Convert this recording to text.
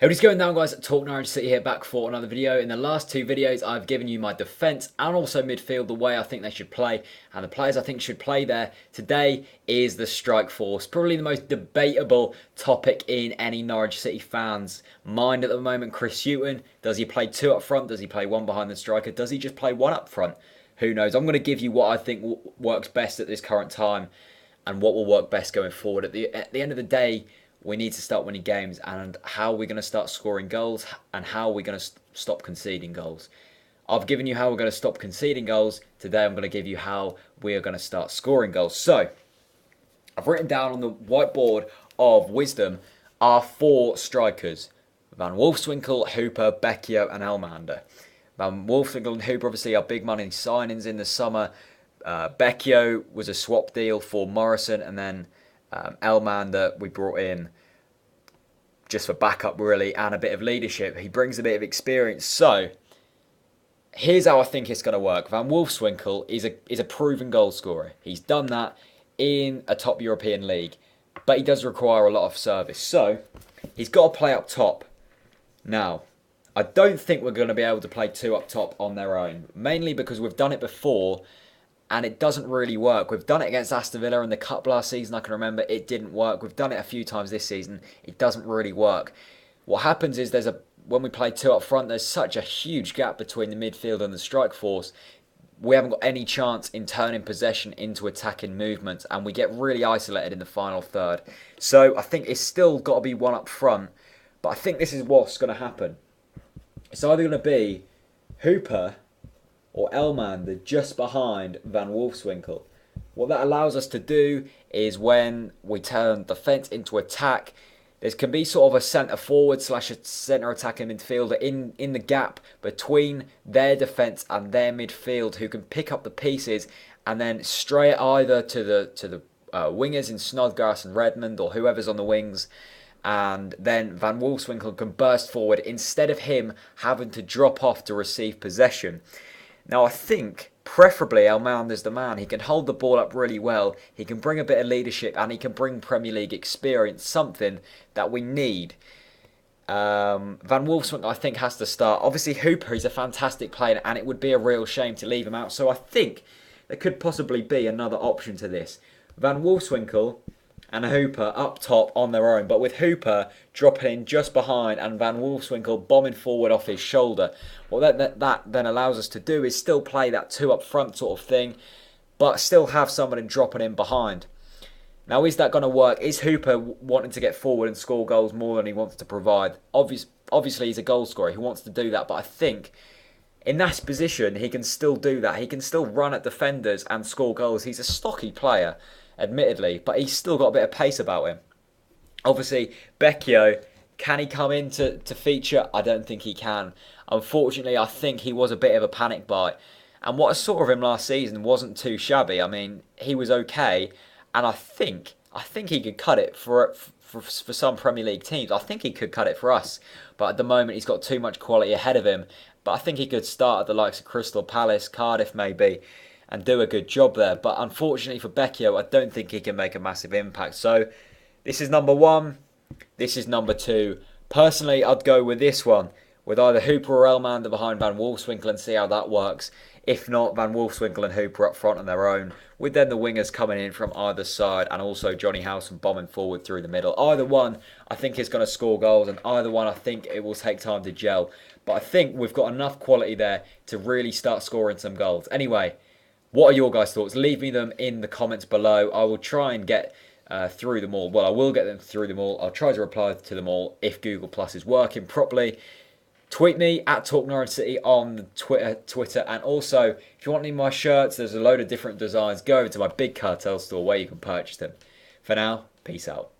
Hey, what is going down, guys? Talk Norwich City here, back for another video. In the last two videos, I've given you my defence and also midfield, the way I think they should play, and the players I think should play there. Today is the strike force, probably the most debatable topic in any Norwich City fans' mind at the moment. Chris Hughton, does he play two up front? Does he play one behind the striker? Does he just play one up front? Who knows? I'm going to give you what I think works best at this current time and what will work best going forward. At the end of the day, we need to start winning games, and how we're going to start scoring goals and how we're going to stop conceding goals. I've given you how we're going to stop conceding goals. Today I'm going to give you how we are going to start scoring goals. So, I've written down on the whiteboard of wisdom our four strikers: Van Wolfswinkel, Hooper, Becchio and Elmander. Van Wolfswinkel and Hooper obviously are big money signings in the summer. Becchio was a swap deal for Morrison, and then Elmander we brought in just for backup really and a bit of leadership. He brings a bit of experience. So here's how I think it's going to work. Van Wolfswinkel is a proven goal scorer. He's done that in a top European league, but he does require a lot of service. So he's got to play up top. Now, I don't think we're going to be able to play two up top on their own, mainly because we've done it before and it doesn't really work. We've done it against Aston Villa in the Cup last season, I can remember. It didn't work. We've done it a few times this season. It doesn't really work. What happens is when we play two up front, there's such a huge gap between the midfield and the strike force. We haven't got any chance in turning possession into attacking movements, and we get really isolated in the final third. So I think it's still got to be one up front, but I think this is what's going to happen. It's either going to be Hooper or Elmander just behind Van Wolfswinkel. What that allows us to do is when we turn defence into attack, there can be sort of a centre forward / a centre attacking midfielder in the gap between their defence and their midfield, who can pick up the pieces and then stray it either to the wingers in Snodgrass and Redmond, or whoever's on the wings, and then Van Wolfswinkel can burst forward instead of him having to drop off to receive possession. Now, I think preferably Elmander's the man. He can hold the ball up really well. He can bring a bit of leadership, and he can bring Premier League experience, something that we need. Van Wolfswinkel, I think, has to start. Obviously, Hooper is a fantastic player, and it would be a real shame to leave him out. So I think there could possibly be another option to this. Van Wolfswinkel and Hooper up top on their own, but with Hooper dropping in just behind and Van Wolfswinkel bombing forward off his shoulder. What that then allows us to do is still play that two up front sort of thing, but still have somebody dropping in behind. Now, is that going to work? Is Hooper wanting to get forward and score goals more than he wants to provide? Obviously, he's a goal scorer. He wants to do that, but I think in that position, he can still do that. He can still run at defenders and score goals. He's a stocky player, admittedly, but he's still got a bit of pace about him. Obviously, Becchio, can he come in to feature? I don't think he can. Unfortunately, I think he was a bit of a panic buy. And what I saw of him last season wasn't too shabby. I mean, he was okay, and I think he could cut it for some Premier League teams. I think he could cut it for us, but at the moment he's got too much quality ahead of him. But I think he could start at the likes of Crystal Palace, Cardiff maybe, and do a good job there. But unfortunately for Becchio, I don't think he can make a massive impact. So this is number one. This is number two. Personally, I'd go with this one, with either Hooper or Elmander behind Van Wolfswinkel, and see how that works. If not, Van Wolfswinkel and Hooper up front on their own, with then the wingers coming in from either side, and also Johnny Howson bombing forward through the middle. Either one, I think, is going to score goals, and either one, I think, it will take time to gel. But I think we've got enough quality there to really start scoring some goals. Anyway, what are your guys' thoughts? Leave me them in the comments below. I will try and get through them all. Well, I will get them through them all. I'll try to reply to them all if Google Plus is working properly. Tweet me at Talk Norwich City on Twitter. And also, if you want any of my shirts, there's a load of different designs. Go over to my Big Cartel store where you can purchase them. For now, peace out.